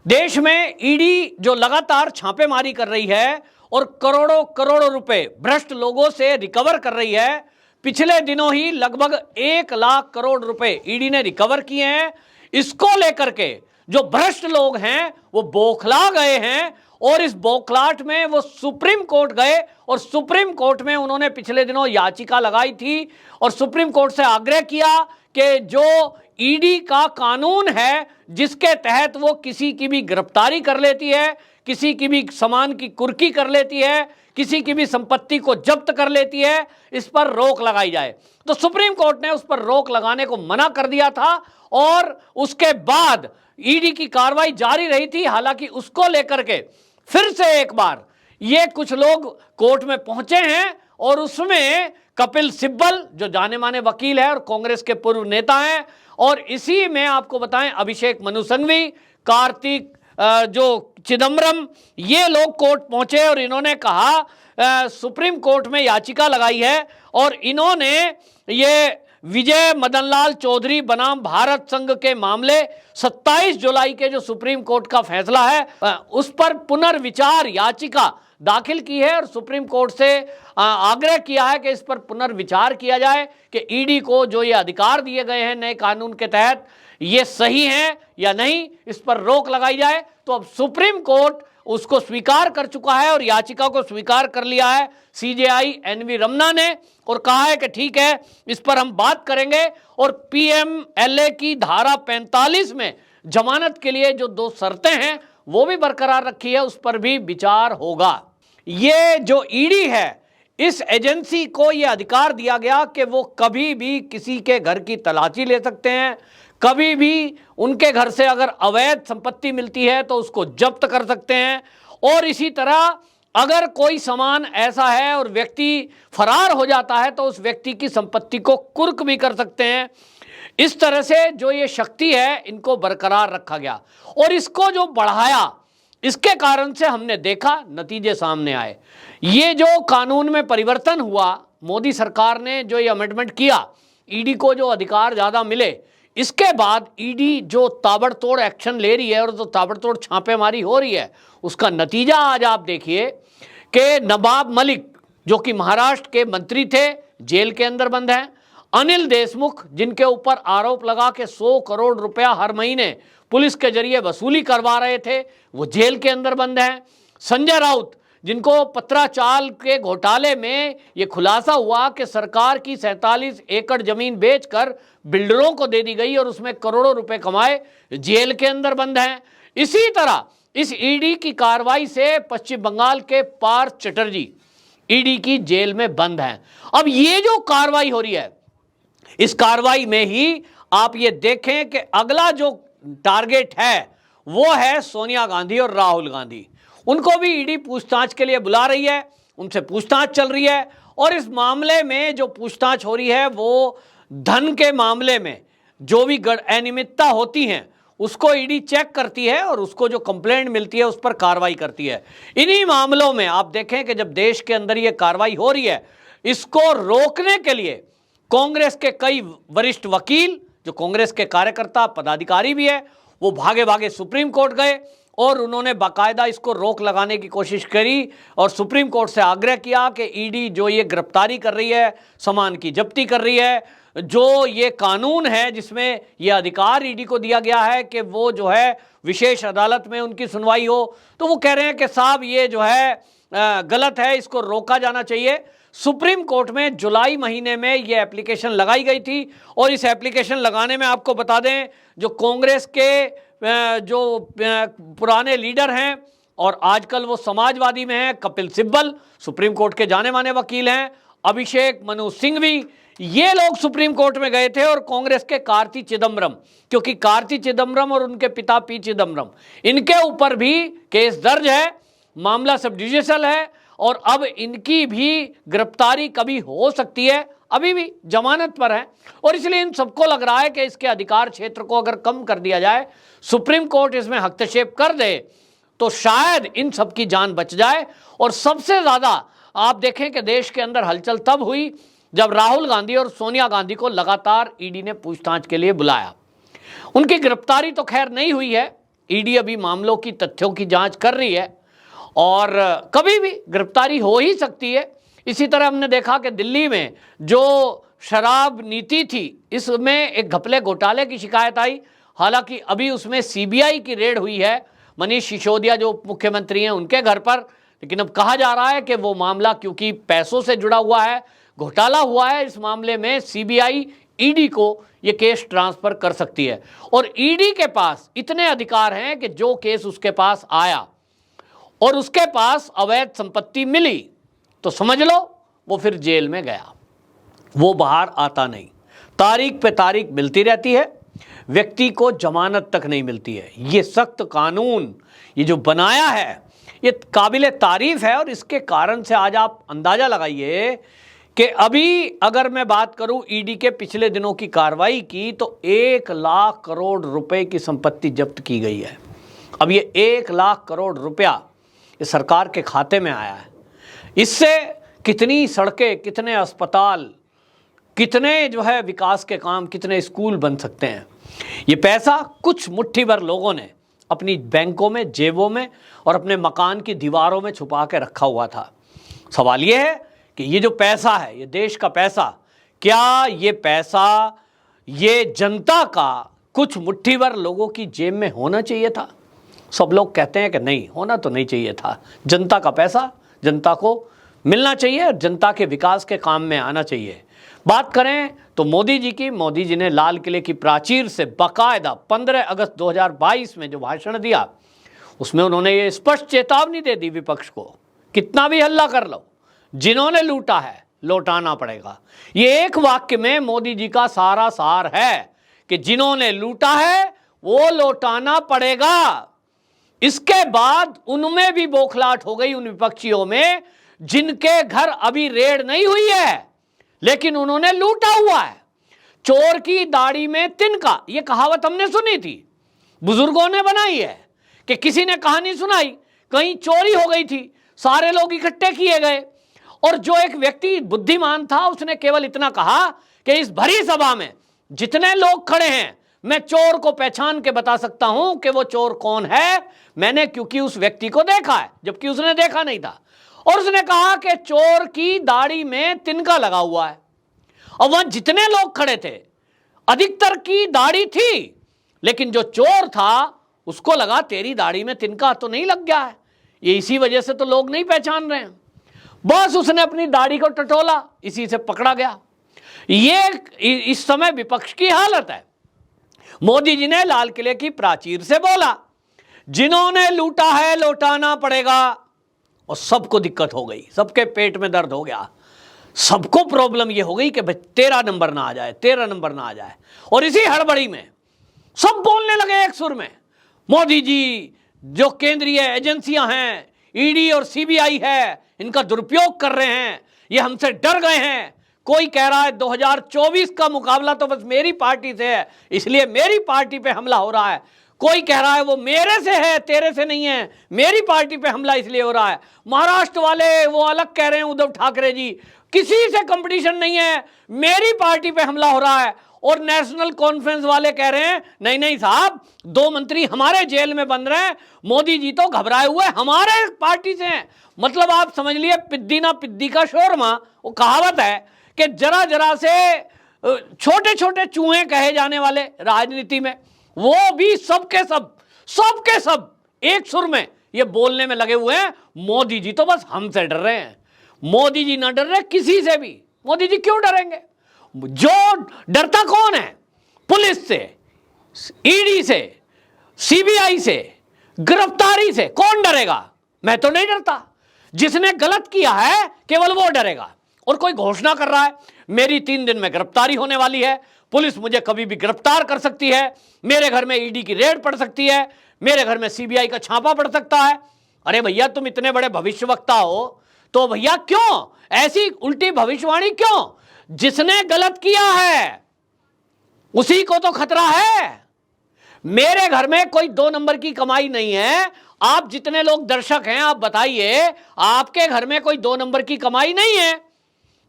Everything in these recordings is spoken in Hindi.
देश में ईडी जो लगातार छापेमारी कर रही है और करोड़ों करोड़ों रुपए भ्रष्ट लोगों से रिकवर कर रही है। पिछले दिनों ही लगभग 1 लाख करोड़ रुपए ईडी ने रिकवर किए हैं। इसको लेकर के जो भ्रष्ट लोग हैं वो बौखला गए हैं और इस बौखलाहट में वो सुप्रीम कोर्ट गए और सुप्रीम कोर्ट में उन्होंने पिछले दिनों याचिका लगाई थी और सुप्रीम कोर्ट से आग्रह किया कि जो ईडी का कानून है जिसके तहत वो किसी की भी गिरफ्तारी कर लेती है, किसी की भी सामान की कुर्की कर लेती है, किसी की भी संपत्ति को जब्त कर लेती है, इस पर रोक लगाई जाए। तो सुप्रीम कोर्ट ने उस पर रोक लगाने को मना कर दिया था और उसके बाद ईडी की कार्रवाई जारी रही थी। हालांकि उसको लेकर के फिर से एक बार ये कुछ लोग कोर्ट में पहुंचे हैं और उसमें कपिल सिब्बल जो जाने माने वकील है और कांग्रेस के पूर्व नेता हैं, और इसी में आपको बताएं अभिषेक मनु सिंघवी, कार्तिक जो चिदम्बरम, ये लोग कोर्ट पहुंचे और इन्होंने कहा सुप्रीम कोर्ट में याचिका लगाई है और इन्होंने ये विजय मदन लाल चौधरी बनाम भारत संघ के मामले 27 जुलाई के जो सुप्रीम कोर्ट का फैसला है उस पर पुनर्विचार याचिका दाखिल की है और सुप्रीम कोर्ट से आग्रह किया है कि इस पर पुनर्विचार किया जाए कि ईडी को जो ये अधिकार दिए गए हैं नए कानून के तहत ये सही हैं या नहीं, इस पर रोक लगाई जाए। तो अब सुप्रीम कोर्ट उसको स्वीकार कर चुका है और याचिका को स्वीकार कर लिया है सीजेआई एनवी रमना ने और कहा है कि ठीक है, इस पर हम बात करेंगे और पीएमएलए की धारा 45 में जमानत के लिए जो 2 शर्तें हैं वो भी बरकरार रखी है, उस पर भी विचार होगा। ये जो ईडी है, इस एजेंसी को यह अधिकार दिया गया कि वो कभी भी किसी के घर की तलाशी ले सकते हैं, कभी भी उनके घर से अगर अवैध संपत्ति मिलती है तो उसको जब्त कर सकते हैं और इसी तरह अगर कोई सामान ऐसा है और व्यक्ति फरार हो जाता है तो उस व्यक्ति की संपत्ति को कुर्क भी कर सकते हैं। इस तरह से जो ये शक्ति है इनको बरकरार रखा गया और इसको जो बढ़ाया, इसके कारण से हमने देखा नतीजे सामने आए। ये जो कानून में परिवर्तन हुआ, मोदी सरकार ने जो ये अमेंडमेंट किया, ईडी को जो अधिकार ज़्यादा मिले, इसके बाद ईडी जो ताबड़तोड़ एक्शन ले रही है और जो ताबड़तोड़ छापेमारी हो रही है, उसका नतीजा आज आप देखिए कि नवाब मलिक जो कि महाराष्ट्र के मंत्री थे जेल के अंदर बंद हैं, अनिल देशमुख जिनके ऊपर आरोप लगा के 100 करोड़ रुपया हर महीने पुलिस के जरिए वसूली करवा रहे थे, वो जेल के अंदर बंद हैं, संजय राउत जिनको पत्राचाल के घोटाले में ये खुलासा हुआ कि सरकार की 47 एकड़ जमीन बेचकर बिल्डरों को दे दी गई और उसमें करोड़ों रुपए कमाए, जेल के अंदर बंद हैं। इसी तरह इस ईडी की कार्रवाई से पश्चिम बंगाल के पार्थ चटर्जी ईडी की जेल में बंद हैं। अब ये जो कार्रवाई हो रही है, इस कार्रवाई में ही आप ये देखें कि अगला जो टारगेट है वो है सोनिया गांधी और राहुल गांधी। उनको भी ईडी पूछताछ के लिए बुला रही है, उनसे पूछताछ चल रही है और इस मामले में जो पूछताछ हो रही है वो धन के मामले में जो भी अनियमितता होती हैं उसको ईडी चेक करती है और उसको जो कंप्लेंट मिलती है उस पर कार्रवाई करती है। इन्हीं मामलों में आप देखें कि जब देश के अंदर ये कार्रवाई हो रही है, इसको रोकने के लिए कांग्रेस के कई वरिष्ठ वकील जो कांग्रेस के कार्यकर्ता पदाधिकारी भी है, वो भागे भागे सुप्रीम कोर्ट गए और उन्होंने बाकायदा इसको रोक लगाने की कोशिश करी और सुप्रीम कोर्ट से आग्रह किया कि ईडी जो ये गिरफ्तारी कर रही है, सामान की जब्ती कर रही है, जो ये कानून है जिसमें ये अधिकार ईडी को दिया गया है कि वो जो है विशेष अदालत में उनकी सुनवाई हो, तो वो कह रहे हैं कि साहब ये जो है गलत है, इसको रोका जाना चाहिए। सुप्रीम कोर्ट में जुलाई महीने में ये एप्लीकेशन लगाई गई थी और इस एप्लीकेशन लगाने में आपको बता दें जो कांग्रेस के जो पुराने लीडर हैं और आजकल वो समाजवादी में हैं, कपिल सिब्बल सुप्रीम कोर्ट के जाने माने वकील हैं, अभिषेक मनु सिंघवी, ये लोग सुप्रीम कोर्ट में गए थे और कांग्रेस के कार्ति चिदम्बरम, क्योंकि कार्ति चिदम्बरम और उनके पिता पी चिदम्बरम, इनके ऊपर भी केस दर्ज है, मामला सब जुडिशियल है और अब इनकी भी गिरफ्तारी कभी हो सकती है, अभी भी जमानत पर है और इसलिए इन सबको लग रहा है कि इसके अधिकार क्षेत्र को अगर कम कर दिया जाए, सुप्रीम कोर्ट इसमें हस्तक्षेप कर दे तो शायद इन सब की जान बच जाए। और सबसे ज़्यादा आप देखें कि देश के अंदर हलचल तब हुई जब राहुल गांधी और सोनिया गांधी को लगातार ईडी ने पूछताछ के लिए बुलाया। उनकी गिरफ्तारी तो खैर नहीं हुई है, ईडी अभी मामलों की तथ्यों की जांच कर रही है और कभी भी गिरफ्तारी हो ही सकती है। इसी तरह हमने देखा कि दिल्ली में जो शराब नीति थी, इसमें एक घपले घोटाले की शिकायत आई। हालांकि अभी उसमें सीबीआई की रेड हुई है मनीष सिसोदिया जो उप मुख्यमंत्री हैं उनके घर पर, लेकिन अब कहा जा रहा है कि वो मामला क्योंकि पैसों से जुड़ा हुआ है, घोटाला हुआ है, इस मामले में सीबीआई ईडी को ये केस ट्रांसफर कर सकती है। और ईडी के पास इतने अधिकार हैं कि जो केस उसके पास आया और उसके पास अवैध संपत्ति मिली तो समझ लो वो फिर जेल में गया, वो बाहर आता नहीं। तारीख पे तारीख मिलती रहती है, व्यक्ति को जमानत तक नहीं मिलती है। ये सख्त कानून ये जो बनाया है ये काबिले तारीफ है और इसके कारण से आज आप अंदाजा लगाइए कि अभी अगर मैं बात करूं ईडी के पिछले दिनों की कार्रवाई की तो 1 लाख करोड़ रुपए की संपत्ति जब्त की गई है। अब ये 1 लाख करोड़ रुपया ये सरकार के खाते में आया है। इससे कितनी सड़कें, कितने अस्पताल, कितने जो है विकास के काम, कितने स्कूल बन सकते हैं। ये पैसा कुछ मुट्ठी भर लोगों ने अपनी बैंकों में, जेबों में और अपने मकान की दीवारों में छुपा के रखा हुआ था। सवाल ये है कि ये जो पैसा है, ये देश का पैसा, क्या ये पैसा ये जनता का कुछ मुट्ठी भर लोगों की जेब में होना चाहिए था? सब लोग कहते हैं कि नहीं, होना तो नहीं चाहिए था। जनता का पैसा जनता को मिलना चाहिए और जनता के विकास के काम में आना चाहिए। बात करें तो मोदी जी की, मोदी जी ने लाल किले की प्राचीर से बाकायदा 15 अगस्त 2022 में जो भाषण दिया उसमें उन्होंने ये स्पष्ट चेतावनी दे दी विपक्ष को, कितना भी हल्ला कर लो, जिन्होंने लूटा है लौटाना पड़ेगा। ये एक वाक्य में मोदी जी का सारा सार है कि जिन्होंने लूटा है वो लौटाना पड़ेगा। इसके बाद उनमें भी बौखलाहट हो गई, उन विपक्षियों में जिनके घर अभी रेड नहीं हुई है लेकिन उन्होंने लूटा हुआ है। चोर की दाढ़ी में तिनका, ये कहावत हमने सुनी थी, बुजुर्गों ने बनाई है कि किसी ने कहानी सुनाई, कहीं चोरी हो गई थी, सारे लोग इकट्ठे किए गए और जो एक व्यक्ति बुद्धिमान था उसने केवल इतना कहा कि इस भरी सभा में जितने लोग खड़े हैं मैं चोर को पहचान के बता सकता हूं कि वो चोर कौन है, मैंने क्योंकि उस व्यक्ति को देखा है, जबकि उसने देखा नहीं था। और उसने कहा कि चोर की दाढ़ी में तिनका लगा हुआ है। और वहां जितने लोग खड़े थे अधिकतर की दाढ़ी थी, लेकिन जो चोर था उसको लगा तेरी दाढ़ी में तिनका तो नहीं लग गया है, ये इसी वजह से तो लोग नहीं पहचान रहे हैं। बस उसने अपनी दाढ़ी को टटोला, इसी से पकड़ा गया। ये इस समय विपक्ष की हालत है। मोदी जी ने लाल किले की प्राचीर से बोला जिन्होंने लूटा है लौटाना पड़ेगा, और सबको दिक्कत हो गई, सबके पेट में दर्द हो गया, सबको प्रॉब्लम ये हो गई कि भाई 13 नंबर ना आ जाए, 13 नंबर ना आ जाए। और इसी हड़बड़ी में सब बोलने लगे एक सुर में, मोदी जी जो केंद्रीय एजेंसियां हैं, ईडी और सीबीआई है, इनका दुरुपयोग कर रहे हैं, ये हमसे डर गए हैं। कोई कह रहा है 2024 का मुकाबला तो बस मेरी पार्टी से है, इसलिए मेरी पार्टी पे हमला हो रहा है। कोई कह रहा है वो मेरे से है, तेरे से नहीं है, मेरी पार्टी पे हमला इसलिए हो रहा है। महाराष्ट्र वाले वो अलग कह रहे हैं, उद्धव ठाकरे जी, किसी से कंपटीशन नहीं है, मेरी पार्टी पे हमला हो रहा है। और नेशनल कॉन्फ्रेंस वाले कह रहे हैं नहीं नहीं साहब, 2 मंत्री हमारे जेल में बंद रहे हैं, मोदी जी तो घबराए हुए हमारे पार्टी से हैं। मतलब आप समझ लिए पिद्दी ना पिद्दी का शोरमा। वो कहावत है कि जरा जरा से छोटे छोटे चूहे कहे जाने वाले राजनीति में, वो भी सबके सब एक सुर में ये बोलने में लगे हुए हैं मोदी जी तो बस हमसे डर रहे हैं। मोदी जी ना डर रहे किसी से भी, मोदी जी क्यों डरेंगे? जो डरता कौन है? पुलिस से, ईडी से, सीबीआई से, गिरफ्तारी से कौन डरेगा? मैं तो नहीं डरता। जिसने गलत किया है केवल वो डरेगा। और कोई घोषणा कर रहा है मेरी 3 दिन में गिरफ्तारी होने वाली है, पुलिस मुझे कभी भी गिरफ्तार कर सकती है, मेरे घर में ईडी की रेड पड़ सकती है, मेरे घर में सीबीआई का छापा पड़ सकता है। अरे भैया तुम इतने बड़े भविष्यवक्ता हो तो भैया क्यों ऐसी उल्टी भविष्यवाणी क्यों? जिसने गलत किया है उसी को तो खतरा है। मेरे घर में कोई 2 नंबर की कमाई नहीं है। आप जितने लोग दर्शक हैं आप बताइए, आपके घर में कोई 2 नंबर की कमाई नहीं है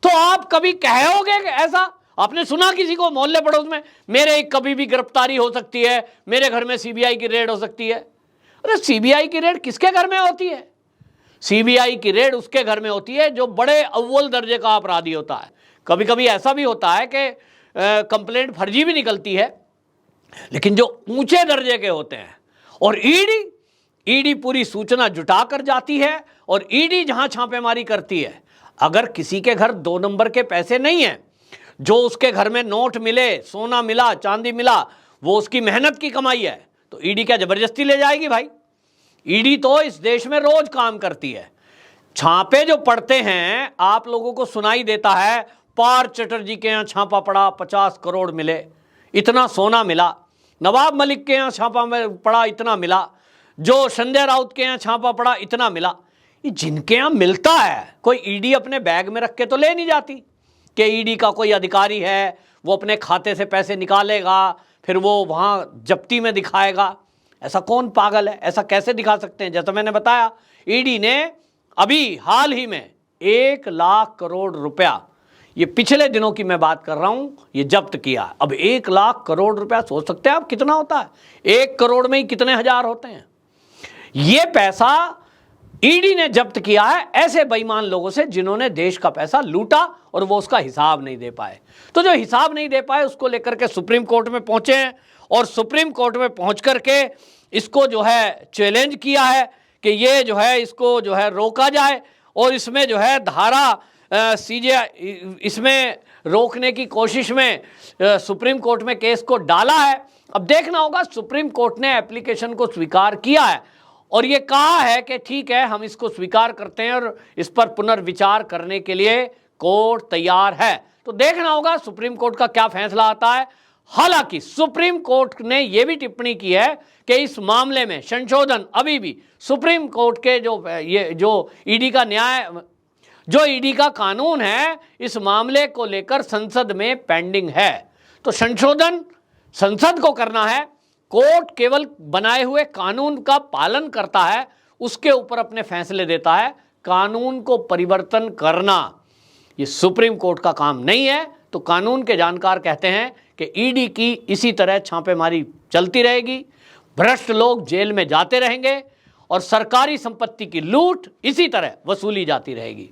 तो आप कभी कहोगे ऐसा? आपने सुना किसी को मोहल्ले पड़ोस में मेरे कभी भी गिरफ्तारी हो सकती है, मेरे घर में सीबीआई की रेड हो सकती है? अरे सीबीआई की रेड किसके घर में होती है? सीबीआई की रेड उसके घर में होती है जो बड़े अव्वल दर्जे का अपराधी होता है। कभी कभी ऐसा भी होता है कि कंप्लेंट फर्जी भी निकलती है, लेकिन जो ऊंचे दर्जे के होते हैं, और ईडी पूरी सूचना जुटा कर जाती है और ईडी जहां छापेमारी करती है, अगर किसी के घर 2 नंबर के पैसे नहीं है, जो उसके घर में नोट मिले, सोना मिला, चांदी मिला, वो उसकी मेहनत की कमाई है, तो ईडी क्या जबरदस्ती ले जाएगी भाई? ईडी तो इस देश में रोज काम करती है। छापे जो पड़ते हैं, आप लोगों को सुनाई देता है पार चटर्जी के यहाँ छापा पड़ा, 50 करोड़ मिले, इतना सोना मिला, नवाब मलिक के यहाँ छापा पड़ा, इतना मिला, जो संजय राउत के यहाँ छापा पड़ा, इतना मिला। ये जिनके यहाँ मिलता है, कोई ईडी अपने बैग में रख के तो ले नहीं जाती कि ईडी का कोई अधिकारी है, वो अपने खाते से पैसे निकालेगा, फिर वो वहाँ जप्ती में दिखाएगा। ऐसा कौन पागल है? ऐसा कैसे दिखा सकते हैं? जैसा मैंने बताया, ईडी ने अभी हाल ही में 1 लाख करोड़ रुपया, ये पिछले दिनों की मैं बात कर रहा हूं, ये जब्त किया। अब 1 लाख करोड़ रुपया सोच सकते हैं आप कितना होता है? 1 करोड़ में ही कितने हजार होते हैं? ये पैसा ईडी ने जब्त किया है ऐसे बेईमान लोगों से जिन्होंने देश का पैसा लूटा और वो उसका हिसाब नहीं दे पाए। तो जो हिसाब नहीं दे पाए उसको लेकर के सुप्रीम कोर्ट में पहुंचे हैं, और सुप्रीम कोर्ट में पहुंच करके इसको जो है चैलेंज किया है कि ये जो है इसको जो है रोका जाए, और इसमें जो है धारा सीजे इसमें रोकने की कोशिश में सुप्रीम कोर्ट में केस को डाला है। अब देखना होगा, सुप्रीम कोर्ट ने एप्लीकेशन को स्वीकार किया है और ये कहा है कि ठीक है, हम इसको स्वीकार करते हैं और इस पर पुनर्विचार करने के लिए कोर्ट तैयार है। तो देखना होगा सुप्रीम कोर्ट का क्या फैसला आता है। हालांकि सुप्रीम कोर्ट ने यह भी टिप्पणी की है कि इस मामले में संशोधन अभी भी सुप्रीम कोर्ट के जो ईडी का न्याय, जो ईडी का कानून है, इस मामले को लेकर संसद में पेंडिंग है। तो संशोधन संसद को करना है, कोर्ट केवल बनाए हुए कानून का पालन करता है, उसके ऊपर अपने फैसले देता है। कानून को परिवर्तन करना ये सुप्रीम कोर्ट का काम नहीं है। तो कानून के जानकार कहते हैं कि ईडी की इसी तरह छापेमारी चलती रहेगी, भ्रष्ट लोग जेल में जाते रहेंगे और सरकारी संपत्ति की लूट इसी तरह वसूली जाती रहेगी।